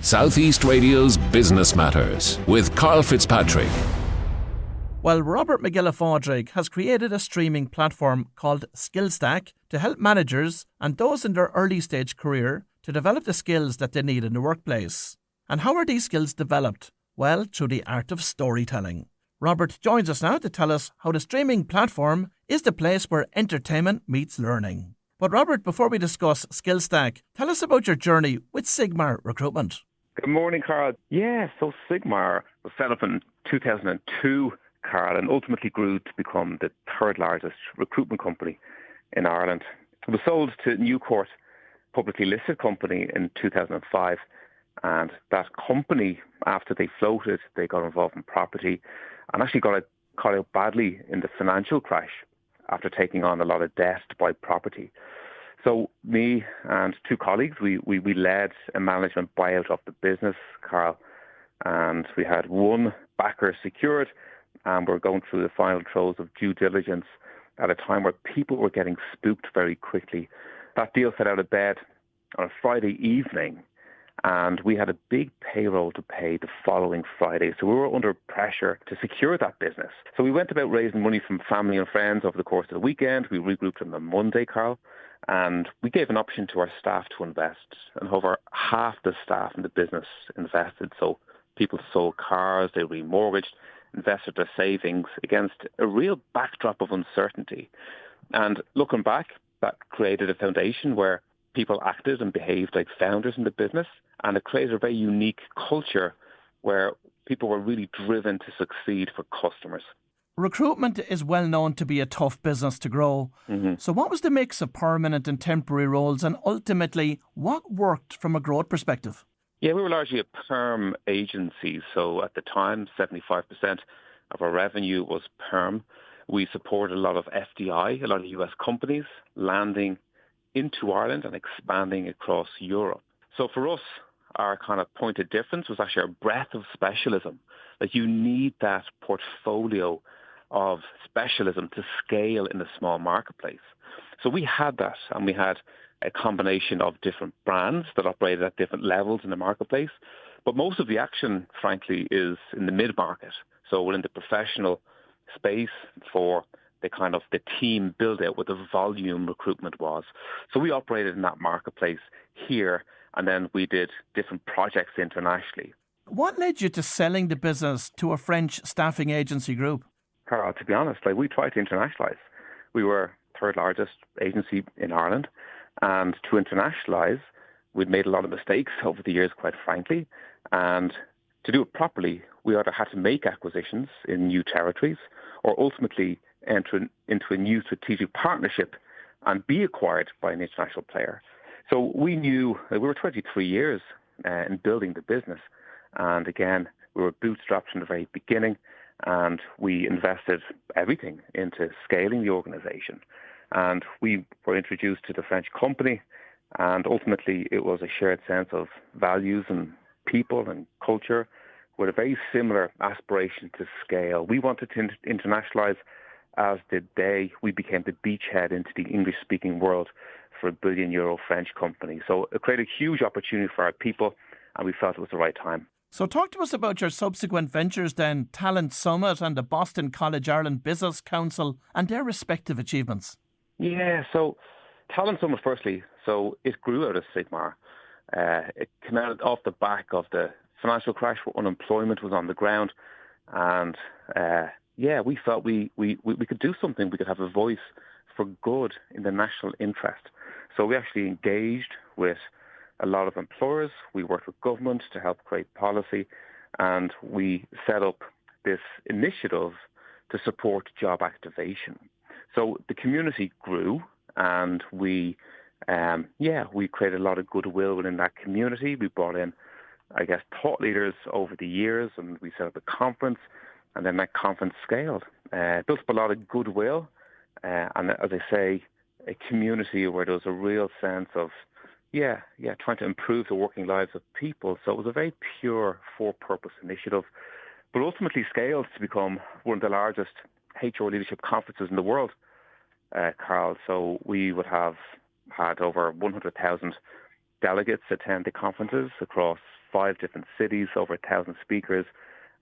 Southeast Radio's Business Matters with Karl Fitzpatrick. Well, Robert Mac Ghiolla Phádraig has created a streaming platform called SkillStack to help managers and those in their early stage career to develop the skills that they need in the workplace. And how are these skills developed? Well, through the art of storytelling. Robert joins us now to tell us how the streaming platform is the place where entertainment meets learning. But Robert, before we discuss SkillStack, tell us about your journey with Sigmar Recruitment. Good morning, Karl. Yeah, so Sigmar was set up in 2002, Karl, and ultimately grew to become the third largest recruitment company in Ireland. It was sold to Newcourt, publicly listed company, in 2005. And that company, after they floated, they got involved in property and actually got caught out badly in the financial crash after taking on a lot of debt to buy property. So me and two colleagues, we led a management buyout of the business, Karl, and we had one backer secured, and we're going through the final throes of due diligence at a time where people were getting spooked very quickly. That deal set out of bed on a Friday evening, and we had a big payroll to pay the following Friday. So we were under pressure to secure that business. So we went about raising money from family and friends over the course of the weekend. We regrouped on the Monday, Karl, and we gave an option to our staff to invest. And over half the staff in the business invested. So people sold cars, they remortgaged, invested their savings against a real backdrop of uncertainty. And looking back, that created a foundation where people acted and behaved like founders in the business, and it created a very unique culture where people were really driven to succeed for customers. Recruitment is well known to be a tough business to grow. So what was the mix of permanent and temporary roles, and ultimately what worked from a growth perspective? Yeah, we were largely a perm agency. So at the time, 75% of our revenue was perm. We supported a lot of FDI, a lot of US companies landing into Ireland and expanding across Europe. So for us, our kind of point of difference was actually our breadth of specialism. Like, you need that portfolio of specialism to scale in a small marketplace. So we had that, and we had a combination of different brands that operated at different levels in the marketplace. But most of the action, frankly, is in the mid-market. So we're in the professional space for the team build out, what the volume recruitment was. So we operated in that marketplace here, and then we did different projects internationally. What led you to selling the business to a French staffing agency group? Karl, to be honest, we tried to internationalise. We were third largest agency in Ireland, and to internationalise, we'd made a lot of mistakes over the years, quite frankly, and to do it properly, we either had to make acquisitions in new territories or ultimately enter into a new strategic partnership and be acquired by an international player. So we knew we were 23 years in building the business. And again, we were bootstrapped from the very beginning, and we invested everything into scaling the organization. And we were introduced to the French company, and ultimately it was a shared sense of values and people and culture with a very similar aspiration to scale. We wanted to internationalize, as did they. We became the beachhead into the English-speaking world for a €1 billion French company. So it created a huge opportunity for our people, and we felt it was the right time. So talk to us about your subsequent ventures then, Talent Summit and the Boston College Ireland Business Council and their respective achievements. Yeah, so Talent Summit, firstly, so it grew out of Sigmar. It came out off the back of the financial crash where unemployment was on the ground. And we felt we could do something. We could have a voice for good in the national interest. So we actually engaged with a lot of employers. We worked with government to help create policy. And we set up this initiative to support job activation. So the community grew, and we created a lot of goodwill within that community. We brought in, thought leaders over the years, and we set up a conference, and then that conference scaled. Built up a lot of goodwill, and as I say, a community where there was a real sense of, trying to improve the working lives of people. So it was a very pure for-purpose initiative, but ultimately scaled to become one of the largest HR leadership conferences in the world, Karl. So we would have had over 100,000 delegates attend the conferences across 5 different cities, over 1,000 speakers,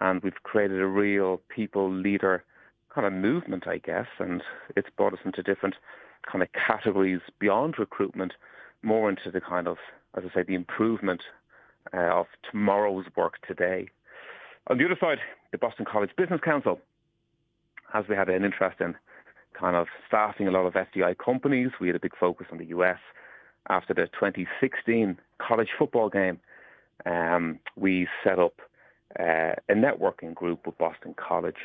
and we've created a real people leader kind of movement, I guess, and it's brought us into different kind of categories beyond recruitment, more into the kind of, as I say, the improvement of tomorrow's work today. On the other side, the Boston College Business Council, as we had an interest in kind of staffing a lot of FDI companies, we had a big focus on the US. After the 2016 college football game, we set up a networking group with Boston College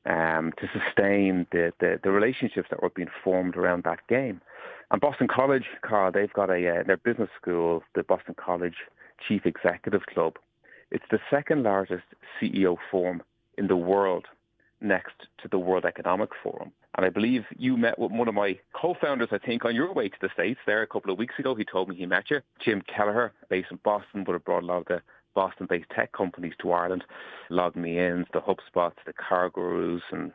to sustain the relationships that were being formed around that game. And Boston College, Karl, they've got their business school, the Boston College Chief Executive Club. It's the second largest CEO forum in the world, next to the World Economic Forum. And I believe you met with one of my co-founders, I think, on your way to the States there a couple of weeks ago. He told me he met you. Jim Kelleher, based in Boston, would have brought a lot of the Boston-based tech companies to Ireland, LogMeIns, the HubSpots, the CarGurus, and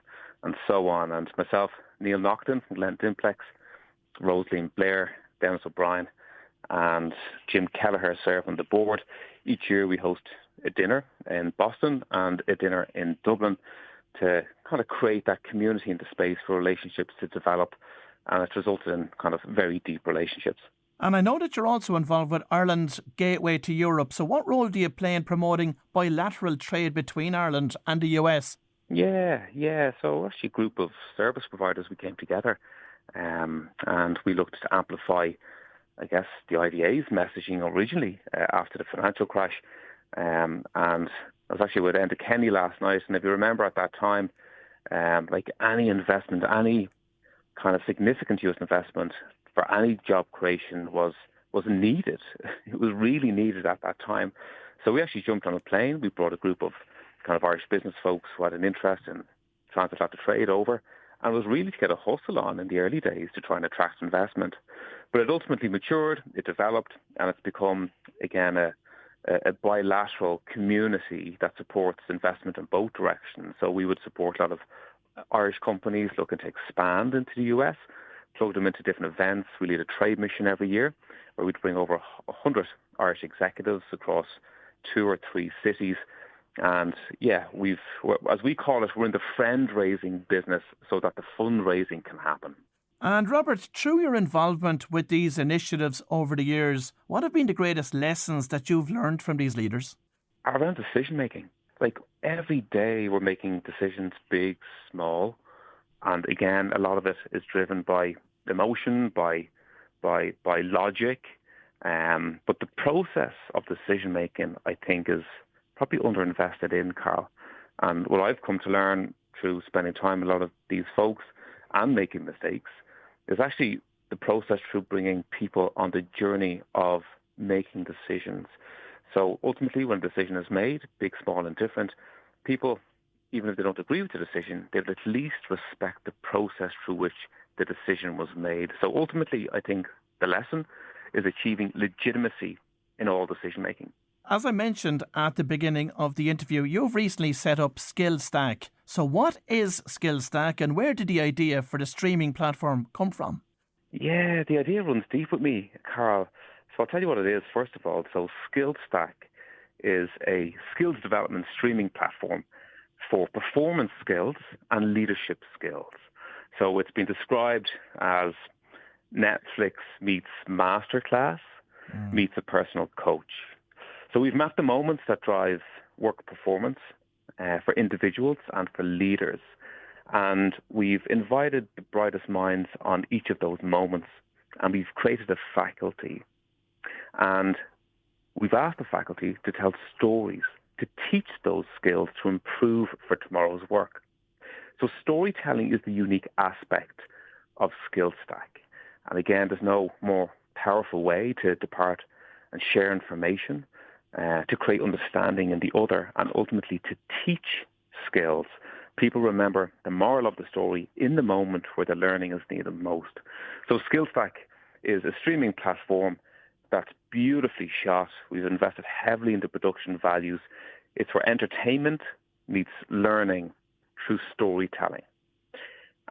so on. And myself, Neil Nocton from Glen Dimplex, Rosaline Blair, Dennis O'Brien, and Jim Kelleher serve on the board. Each year we host a dinner in Boston and a dinner in Dublin to kind of create that community in the space for relationships to develop, and it's resulted in kind of very deep relationships. And I know that you're also involved with Ireland's Gateway to Europe. So what role do you play in promoting bilateral trade between Ireland and the US? Yeah. So actually a group of service providers, we came together and we looked to amplify, I guess, the IDA's messaging originally after the financial crash. And I was actually with Enda Kenny last night, and if you remember at that time, like any investment, any kind of significant US investment for any job creation was needed. It was really needed at that time. So we actually jumped on a plane. We brought a group of kind of Irish business folks who had an interest in transatlantic trade over, and it was really to get a hustle on in the early days to try and attract investment. But it ultimately matured, it developed, and it's become, again, a bilateral community that supports investment in both directions. So we would support a lot of Irish companies looking to expand into the US, plug them into different events. We lead a trade mission every year where we'd bring over 100 Irish executives across 2 or 3 cities. And yeah, as we call it, we're in the friend-raising business so that the fundraising can happen. And Robert, through your involvement with these initiatives over the years, what have been the greatest lessons that you've learned from these leaders? Around decision-making. Like every day we're making decisions, big, small. And again, a lot of it is driven by emotion, by logic. But the process of decision-making, I think, is probably underinvested in, Karl. And what I've come to learn through spending time with a lot of these folks and making mistakes is actually the process through bringing people on the journey of making decisions. So ultimately, when a decision is made, big, small, and different, people, even if they don't agree with the decision, they'll at least respect the process through which the decision was made. So ultimately, I think the lesson is achieving legitimacy in all decision-making. As I mentioned at the beginning of the interview, you've recently set up SkillStack. So what is SkillStack, and where did the idea for the streaming platform come from? Yeah, the idea runs deep with me, Karl. So I'll tell you what it is, first of all. So SkillStack is a skills development streaming platform for performance skills and leadership skills. So it's been described as Netflix meets Masterclass meets a personal coach. So we've mapped the moments that drive work performance for individuals and for leaders. And we've invited the brightest minds on each of those moments. And we've created a faculty. And we've asked the faculty to tell stories, to teach those skills to improve for tomorrow's work. So storytelling is the unique aspect of SkillStack. And again, there's no more powerful way to depart and share information, to create understanding in the other, and ultimately to teach skills. People remember the moral of the story in the moment where the learning is needed most. So SkillStack is a streaming platform that's beautifully shot. We've invested heavily into production values. It's where entertainment meets learning through storytelling.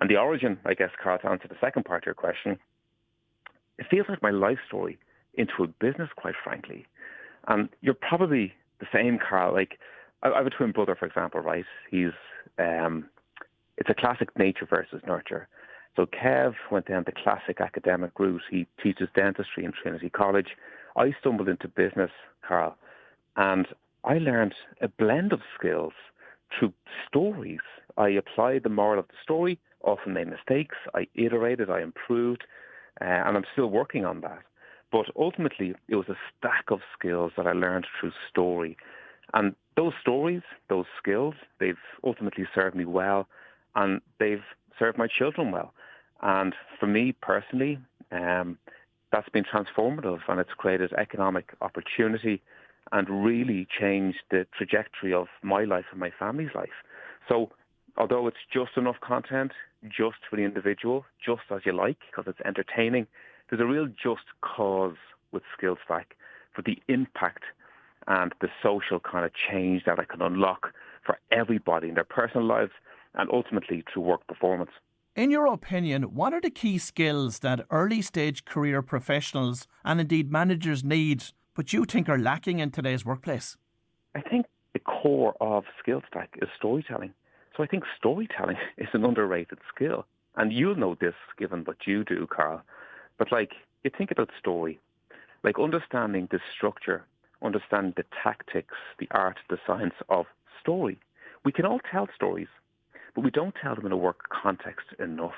And the origin, I guess, Karl, to answer the second part of your question, it feels like my life story into a business, quite frankly. And you're probably the same, Karl. Like, I have a twin brother, for example, right? He's, it's a classic nature versus nurture. So Kev went down the classic academic route. He teaches dentistry in Trinity College. I stumbled into business, Karl, and I learned a blend of skills through stories. I applied the moral of the story, often made mistakes. I iterated, I improved, and I'm still working on that. But ultimately, it was a stack of skills that I learned through story. And those stories, those skills, they've ultimately served me well, and they've served my children well. And for me personally, that's been transformative, and it's created economic opportunity and really changed the trajectory of my life and my family's life. So although it's just enough content, just for the individual, just as you like, because it's entertaining, there's a real just cause with SkillStack for the impact and the social kind of change that I can unlock for everybody in their personal lives and ultimately through work performance. In your opinion, what are the key skills that early stage career professionals and indeed managers need, but you think are lacking in today's workplace? I think the core of SkillStack is storytelling. So I think storytelling is an underrated skill. And you'll know this given what you do, Karl. But like, you think about story, like understanding the structure, understanding the tactics, the art, the science of story. We can all tell stories, but we don't tell them in a work context enough.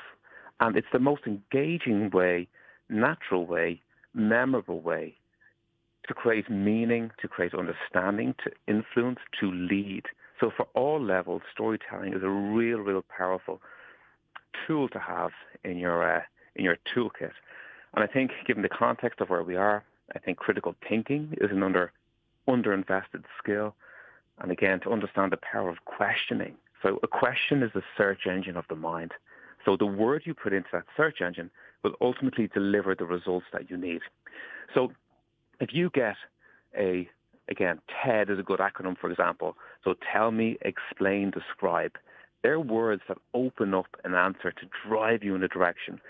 And it's the most engaging way, natural way, memorable way to create meaning, to create understanding, to influence, to lead. So for all levels, storytelling is a real powerful tool to have in your toolkit. And I think, given the context of where we are, I think critical thinking is an underinvested skill. And again, to understand the power of questioning. So a question is the search engine of the mind. So the word you put into that search engine will ultimately deliver the results that you need. So if you get again, TED is a good acronym, for example. So tell me, explain, describe. They're words that open up an answer to drive you in a direction.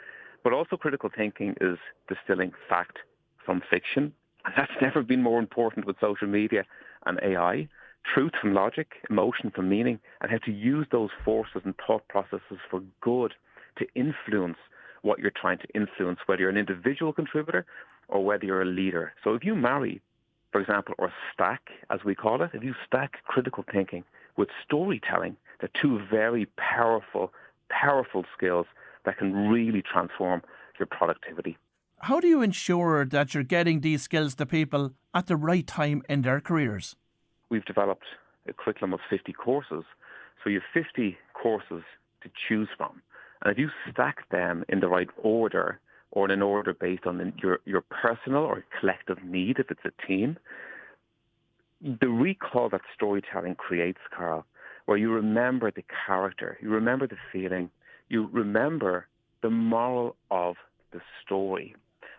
But also critical thinking is distilling fact from fiction. And that's never been more important with social media and AI. Truth from logic, emotion from meaning, and how to use those forces and thought processes for good to influence what you're trying to influence, whether you're an individual contributor or whether you're a leader. So if you marry, for example, or stack, as we call it, if you stack critical thinking with storytelling, they're two very powerful skills that can really transform your productivity. How do you ensure that you're getting these skills to people at the right time in their careers? We've developed a curriculum of 50 courses. So you have 50 courses to choose from. And if you stack them in the right order, or in an order based on your personal or collective need, if it's a team, the recall that storytelling creates, Karl, where you remember the character, you remember the feeling, you remember the moral of the story.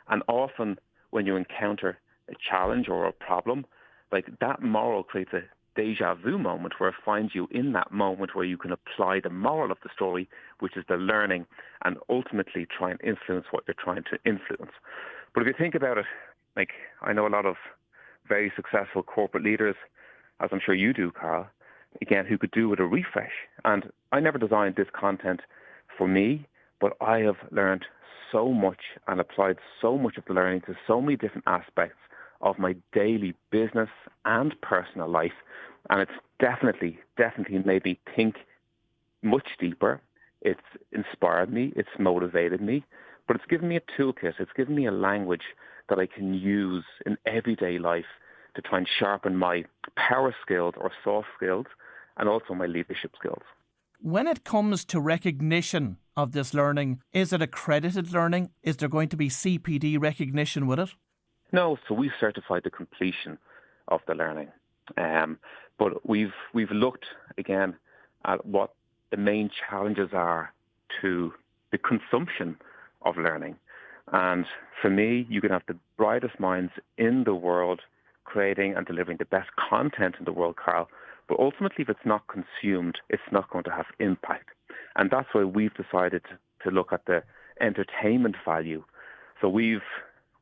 And often when you encounter a challenge or a problem, like that moral creates a deja vu moment where it finds you in that moment where you can apply the moral of the story, which is the learning, and ultimately try and influence what you're trying to influence. But if you think about it, like I know a lot of very successful corporate leaders, as I'm sure you do, Karl, again, who could do with a refresh. And I never designed this content for me, but I have learned so much and applied so much of the learning to so many different aspects of my daily business and personal life. And it's definitely made me think much deeper. It's inspired me. It's motivated me. But it's given me a toolkit. It's given me a language that I can use in everyday life to try and sharpen my power skills or soft skills and also my leadership skills. When it comes to recognition of this learning, is it accredited learning? Is there going to be CPD recognition with it? No, so we certified the completion of the learning. But we've looked, again, at what the main challenges are to the consumption of learning. And for me, you can have the brightest minds in the world creating and delivering the best content in the world, Karl. But ultimately, if it's not consumed, it's not going to have impact. And that's why we've decided to look at the entertainment value. So we've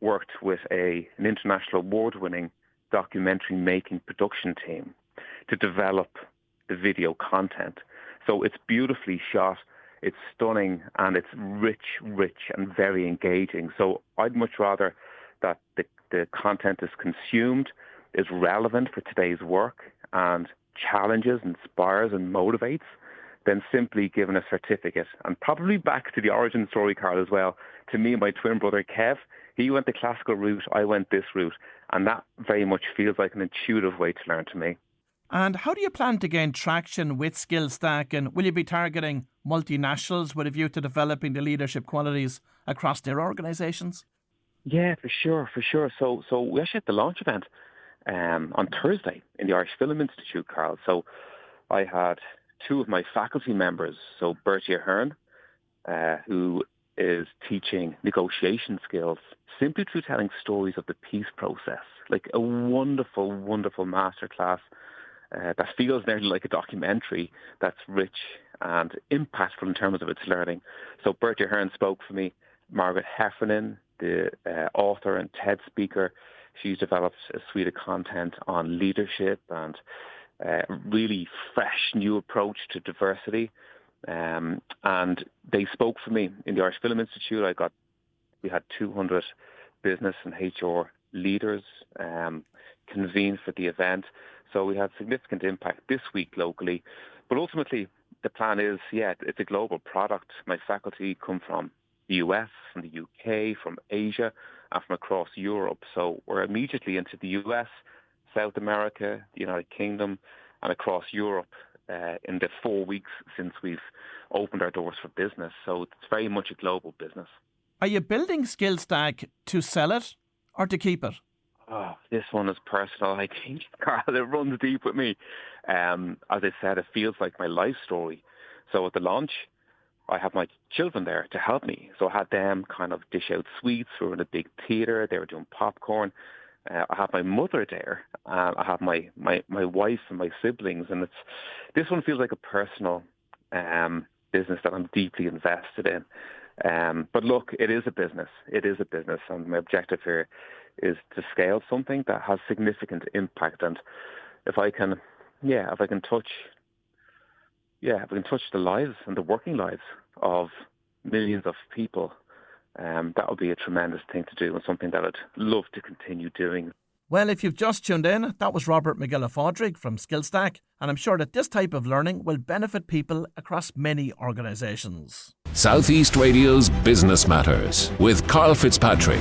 worked with an international award-winning documentary making production team to develop the video content. So it's beautifully shot, it's stunning, and it's rich and very engaging. So I'd much rather that the content is consumed, is relevant for today's work, and challenges, inspires and motivates, than simply given a certificate. And probably back to the origin story, Karl, as well, to me and my twin brother Kev, he went the classical route, I went this route, and that very much feels like an intuitive way to learn to me. And how do you plan to gain traction with SkillStack, and will you be targeting multinationals with a view to developing the leadership qualities across their organisations? Yeah, for sure. So we actually had the launch event on Thursday in the Irish Film Institute, Karl. So I had two of my faculty members, so Bertie Ahern, who is teaching negotiation skills simply through telling stories of the peace process, like a wonderful masterclass that feels nearly like a documentary that's rich and impactful in terms of its learning. So Bertie Ahern spoke for me. Margaret Heffernan, the author and TED speaker, she's developed a suite of content on leadership and really fresh new approach to diversity. And they spoke for me in the Irish Film Institute. We had 200 business and HR leaders convene for the event. So we had significant impact this week locally. But ultimately, the plan is, it's a global product. My faculty come from the US, from the UK, from Asia, and from across Europe. So we're immediately into the US, South America, the United Kingdom, and across Europe in the 4 weeks since we've opened our doors for business. So it's very much a global business. Are you building SkillStack to sell it or to keep it? Oh, this one is personal, I think, Karl. It runs deep with me. As I said, it feels like my life story. So at the launch, I have my children there to help me. So I had them kind of dish out sweets. We were in a big theatre. They were doing popcorn. I have my mother there. I have my wife and my siblings. And this one feels like a personal business that I'm deeply invested in. But look, it is a business. And my objective here is to scale something that has significant impact. And if I can touch the lives and the working lives of millions of people, that would be a tremendous thing to do and something that I'd love to continue doing. Well, if you've just tuned in, that was Robert Ghiolla Phádraig from SkillStack, and I'm sure that this type of learning will benefit people across many organisations. Southeast Radio's Business Matters with Karl Fitzpatrick.